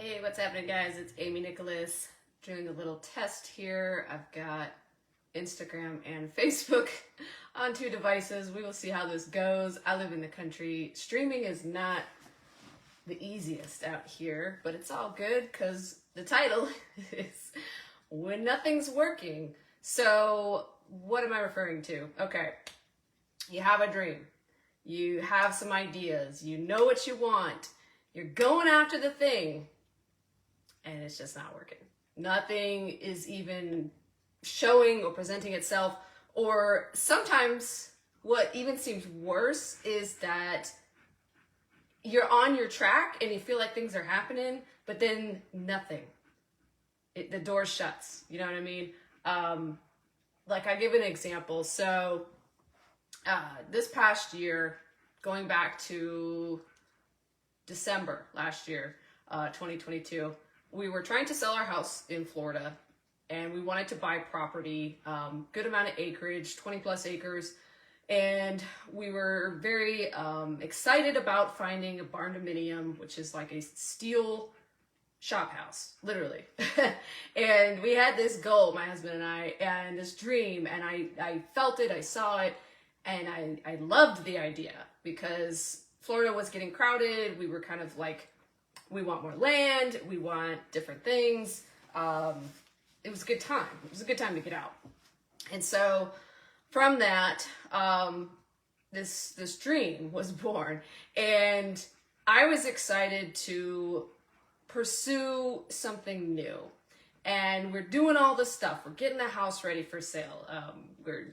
Hey, what's happening, guys? It's Amy Nicholas doing a little test here. I've got Instagram and Facebook on two devices. We will see how this goes. I live in the country. Streaming is not the easiest out here, but it's all good because the title is When Nothing's Working. So, what am I referring to? Okay, you have a dream. You have some ideas. You know what you want. You're going after the thing. And it's just not working. Nothing is even showing or presenting itself. Or sometimes what even seems worse is that you're on your track and you feel like things are happening, but then nothing. The door shuts. You know what I mean? Like I give an example. So this past year, going back to December last year, 2022, we were trying to sell our house in Florida and we wanted to buy property, good amount of acreage, 20 plus acres. And we were very excited about finding a barn dominium, which is like a steel shop house, literally. And we had this goal, my husband and I, and this dream, and I felt it, I saw it, and I loved the idea because Florida was getting crowded. We were kind of like, we want more land, we want different things. It was a good time. It was a good time to get out. And so from that, this dream was born. And I was excited to pursue something new. And we're doing all this stuff. We're getting the house ready for sale. We're,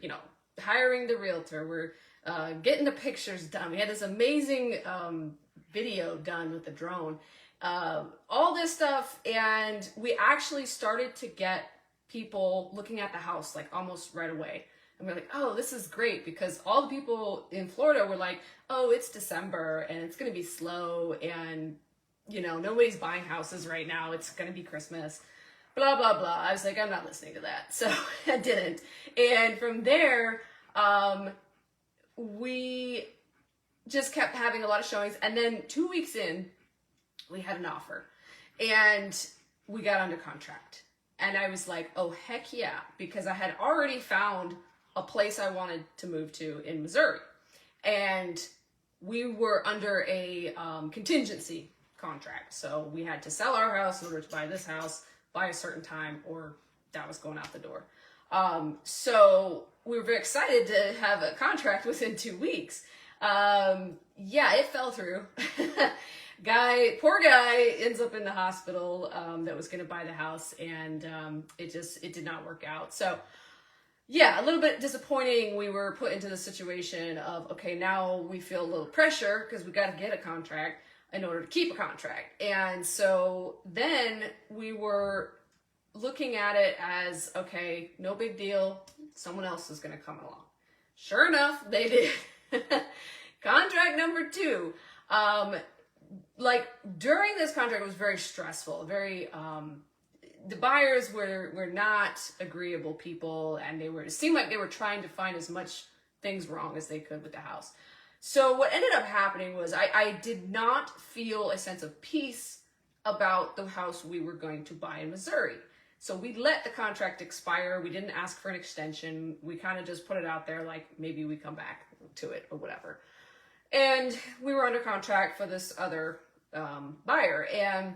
hiring the realtor. We're getting the pictures done. We had this amazing video done with the drone. All this stuff, and we actually started to get people looking at the house like almost right away. And we're like, oh, this is great, because all the people in Florida were like, oh, it's December and it's going to be slow and, nobody's buying houses right now. It's going to be Christmas, blah, blah, blah. I was like, I'm not listening to that. So I didn't. And from there, we just kept having a lot of showings. And then 2 weeks in, we had an offer and we got under contract. And I was like, oh, heck yeah, because I had already found a place I wanted to move to in Missouri. And we were under a contingency contract. So we had to sell our house in order to buy this house by a certain time, or that was going out the door. So we were very excited to have a contract within 2 weeks. Yeah, it fell through. Poor guy ends up in the hospital that was going to buy the house, and it did not work out. So yeah, a little bit disappointing. We were put into the situation of, okay, now we feel a little pressure because we got to get a contract in order to keep a contract. And so then we were looking at it as, okay, no big deal. Someone else is going to come along. Sure enough, they did. Contract number 2. Like during this contract, it was very stressful, the buyers were not agreeable people, and it seemed like they were trying to find as much things wrong as they could with the house. So what ended up happening was I did not feel a sense of peace about the house we were going to buy in Missouri. So we let the contract expire. We didn't ask for an extension. We kind of just put it out there like maybe we come back to it or whatever. And we were under contract for this other buyer, and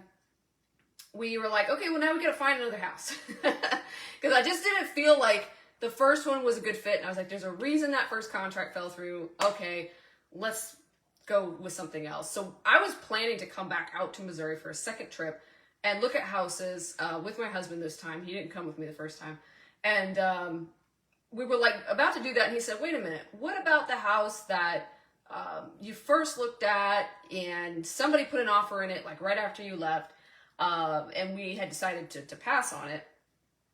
we were like, okay, well, now we gotta find another house. Because I just didn't feel like the first one was a good fit. And I was like, there's a reason that first contract fell through. Okay, let's go with something else. So I was planning to come back out to Missouri for a second trip and look at houses with my husband this time. He didn't come with me the first time. And we were like about to do that. And he said, wait a minute, what about the house that you first looked at and somebody put an offer in it like right after you left, and we had decided to pass on it?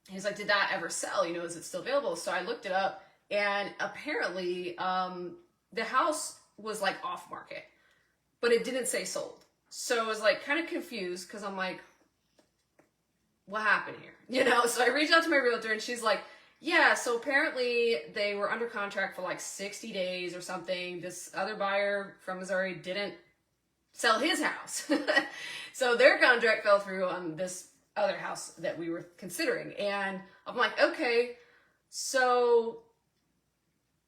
He's like, did that ever sell? Is it still available? So I looked it up, and apparently the house was like off market, but it didn't say sold. So I was like kind of confused because I'm like, what happened here? So I reached out to my realtor, and she's like, yeah, so apparently they were under contract for like 60 days or something. This other buyer from Missouri didn't sell his house. So their contract fell through on this other house that we were considering. And I'm like, okay, so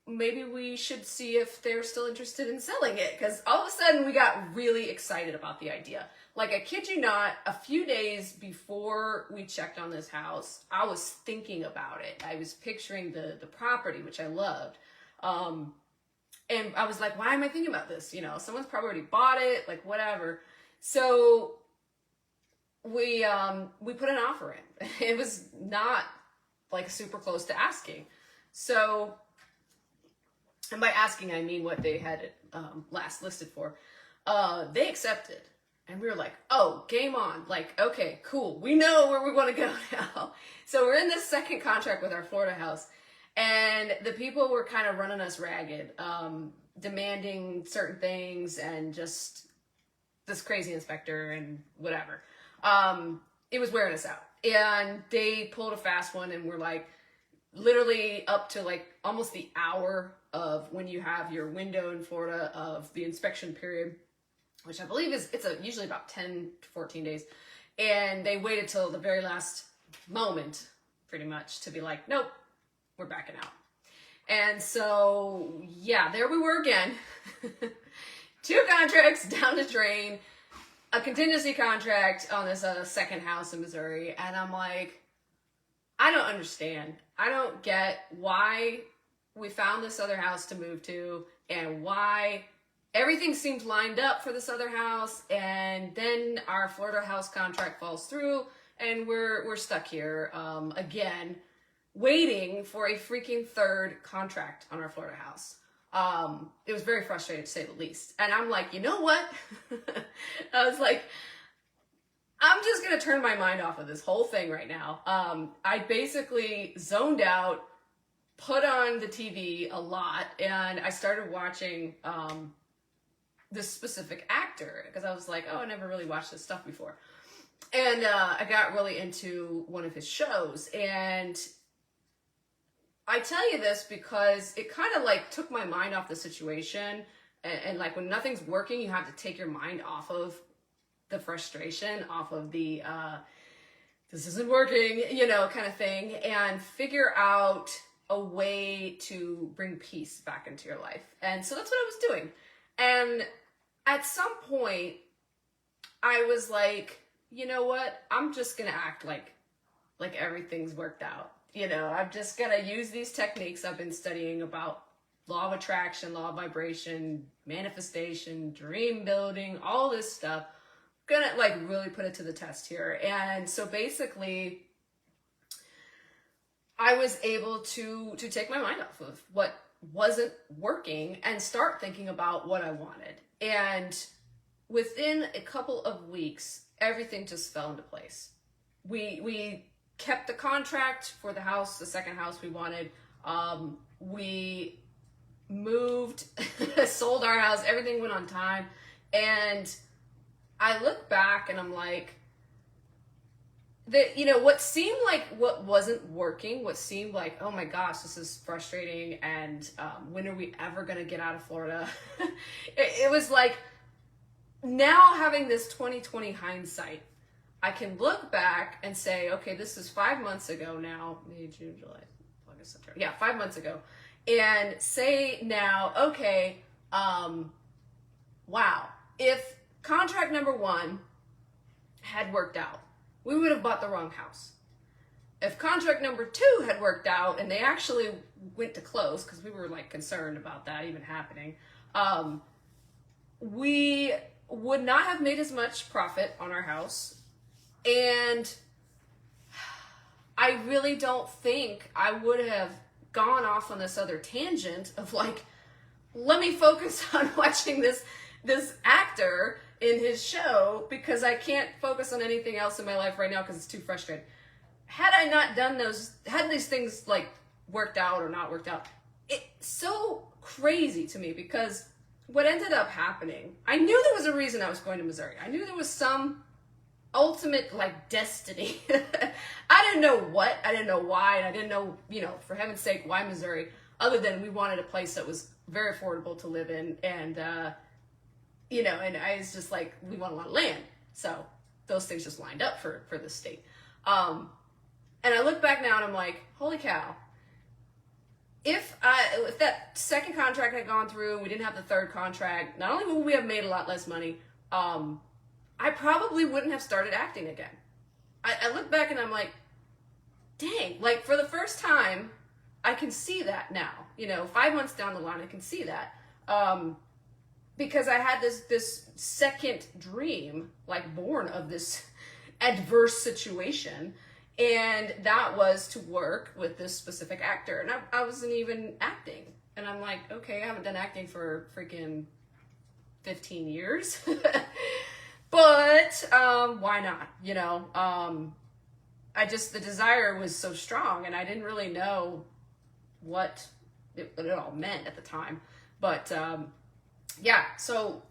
maybe we should see if they're still interested in selling it. Because all of a sudden we got really excited about the idea. Like, I kid you not, a few days before we checked on this house, I was thinking about it. I was picturing the property, which I loved. And I was like, why am I thinking about this? You know, someone's probably already bought it, like whatever. So we put an offer in. It was not like super close to asking. So, and by asking, I mean what they had last listed for. They accepted. And we were like, oh, game on. Like, okay, cool. We know where we want to go now. So we're in this second contract with our Florida house. And the people were kind of running us ragged, demanding certain things and just this crazy inspector and whatever. It was wearing us out. And they pulled a fast one and we're like, literally up to like almost the hour of when you have your window in Florida of the inspection period, which I believe it's usually about 10 to 14 days. And they waited till the very last moment, pretty much, to be like, nope, we're backing out. And so, yeah, there we were again. 2 contracts down the drain, a contingency contract on this second house in Missouri. And I'm like, I don't understand. I don't get why we found this other house to move to and why everything seemed lined up for this other house, and then our Florida house contract falls through, and we're stuck here again, waiting for a freaking third contract on our Florida house. It was very frustrating, to say the least. And I'm like, you know what? I was like, I'm just gonna turn my mind off of this whole thing right now. I basically zoned out, put on the TV a lot, and I started watching this specific actor, because I was like, oh, I never really watched this stuff before. And I got really into one of his shows. And I tell you this because it kind of like took my mind off the situation. And like when nothing's working, you have to take your mind off of the frustration, off of the this isn't working, you know, kind of thing, and figure out a way to bring peace back into your life. And so that's what I was doing. And at some point, I was like, you know what? I'm just gonna act like everything's worked out. You know, I'm just gonna use these techniques I've been studying about law of attraction, law of vibration, manifestation, dream building, all this stuff. I'm gonna like really put it to the test here. And so basically, I was able to take my mind off of what wasn't working and start thinking about what I wanted. And within a couple of weeks, everything just fell into place. We kept the contract for the house, the second house we wanted. We moved, sold our house, everything went on time. And I look back and I'm like, that, you know, what seemed like what wasn't working, what seemed like, oh my gosh, this is frustrating, and when are we ever going to get out of Florida? it was like, now having this 2020 hindsight, I can look back and say, okay, this is 5 months ago now, May, June, July, August, September. Yeah, 5 months ago. And say now, okay, wow, if contract number 1 had worked out, we would have bought the wrong house. If contract number 2 had worked out and they actually went to close, because we were like concerned about that even happening, we would not have made as much profit on our house. And I really don't think I would have gone off on this other tangent of like, let me focus on watching this actor in his show because I can't focus on anything else in my life right now because it's too frustrating. Had I not done those, had these things like worked out or not worked out, it's so crazy to me because what ended up happening, I knew there was a reason I was going to Missouri. I knew there was some ultimate like destiny. I didn't know what, I didn't know why, and I didn't know, you know, for heaven's sake, why Missouri, other than we wanted a place that was very affordable to live in, and you know, and I was just like, we want a lot of land. So those things just lined up for this state. And I look back now and I'm like, holy cow. If that second contract had gone through and we didn't have the third contract, not only would we have made a lot less money, I probably wouldn't have started acting again. I look back and I'm like, dang, like for the first time, I can see that now. You know, 5 months down the line, I can see that. Because I had this second dream, like born of this adverse situation. And that was to work with this specific actor. And I wasn't even acting. And I'm like, okay, I haven't done acting for freaking 15 years. But why not? You know, the desire was so strong and I didn't really know what it all meant at the time. But yeah, so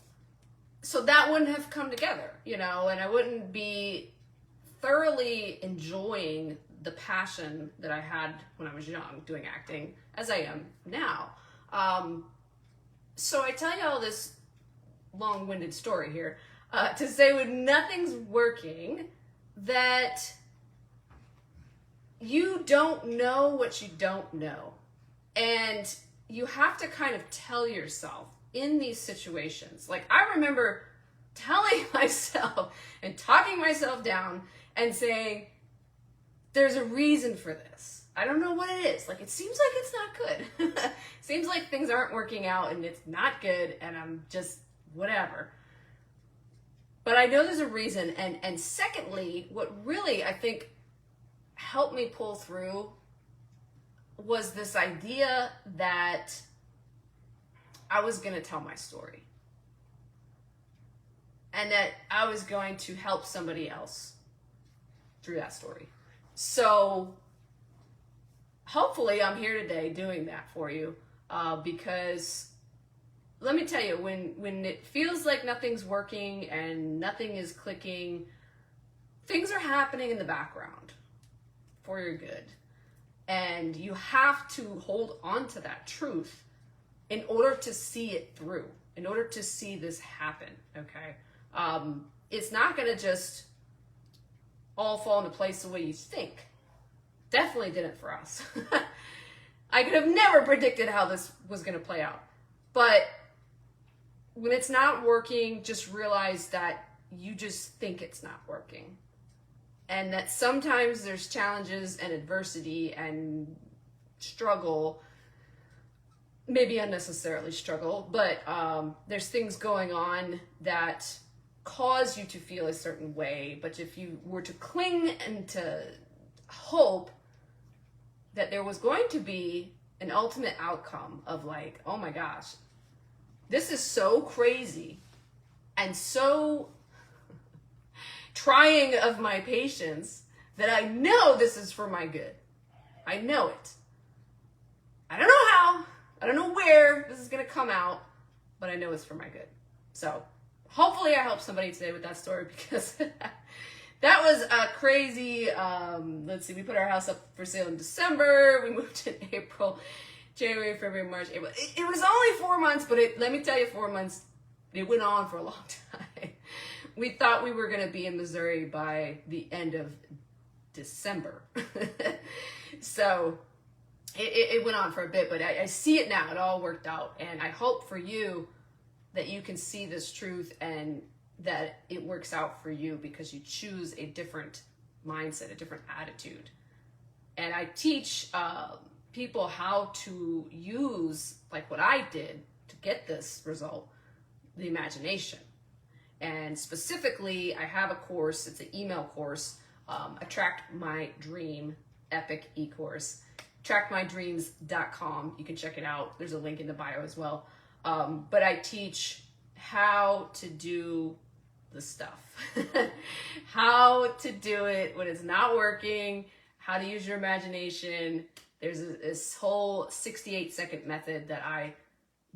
that wouldn't have come together, you know, and I wouldn't be thoroughly enjoying the passion that I had when I was young doing acting as I am now. So I tell you all this long-winded story here to say when nothing's working, that you don't know what you don't know. And you have to kind of tell yourself in these situations. Like I remember telling myself and talking myself down and saying, there's a reason for this. I don't know what it is. Like, it seems like it's not good. Seems like things aren't working out and it's not good and I'm just whatever. But I know there's a reason. And secondly, what really I think helped me pull through was this idea that I was going to tell my story. And that I was going to help somebody else through that story. So hopefully I'm here today doing that for you, because let me tell you, when it feels like nothing's working and nothing is clicking, things are happening in the background for your good. And you have to hold on to that truth in order to see it through, in order to see this happen, okay? It's not gonna just all fall into place the way you think. Definitely didn't for us. I could have never predicted how this was gonna play out. But when it's not working, just realize that you just think it's not working. And that sometimes there's challenges and adversity and struggle, maybe unnecessarily struggle, but there's things going on that cause you to feel a certain way. But if you were to cling and to hope that there was going to be an ultimate outcome of like, oh my gosh, this is so crazy and so trying of my patience that I know this is for my good. I know it. I don't know how, I don't know where this is going to come out, but I know it's for my good. So hopefully I helped somebody today with that story, because that was a crazy, let's see, we put our house up for sale in December, we moved in April, January, February, March, April. It was only 4 months, but let me tell you, 4 months, it went on for a long time. We thought we were going to be in Missouri by the end of December. So it went on for a bit, but I see it now. It all worked out. And I hope for you that you can see this truth and that it works out for you because you choose a different mindset, a different attitude. And I teach people how to use, like what I did to get this result, the imagination. And specifically, I have a course, it's an email course, Attract My Dream Epic e-course, attractmydreams.com. You can check it out. There's a link in the bio as well. But I teach how to do the stuff, how to do it when it's not working, how to use your imagination. There's this whole 68-second method that I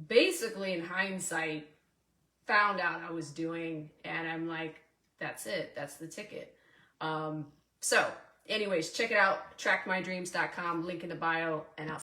basically, in hindsight, found out I was doing, and I'm like, that's it, that's the ticket. So anyways, check it out, attractmydreams.com, link in the bio, and I'll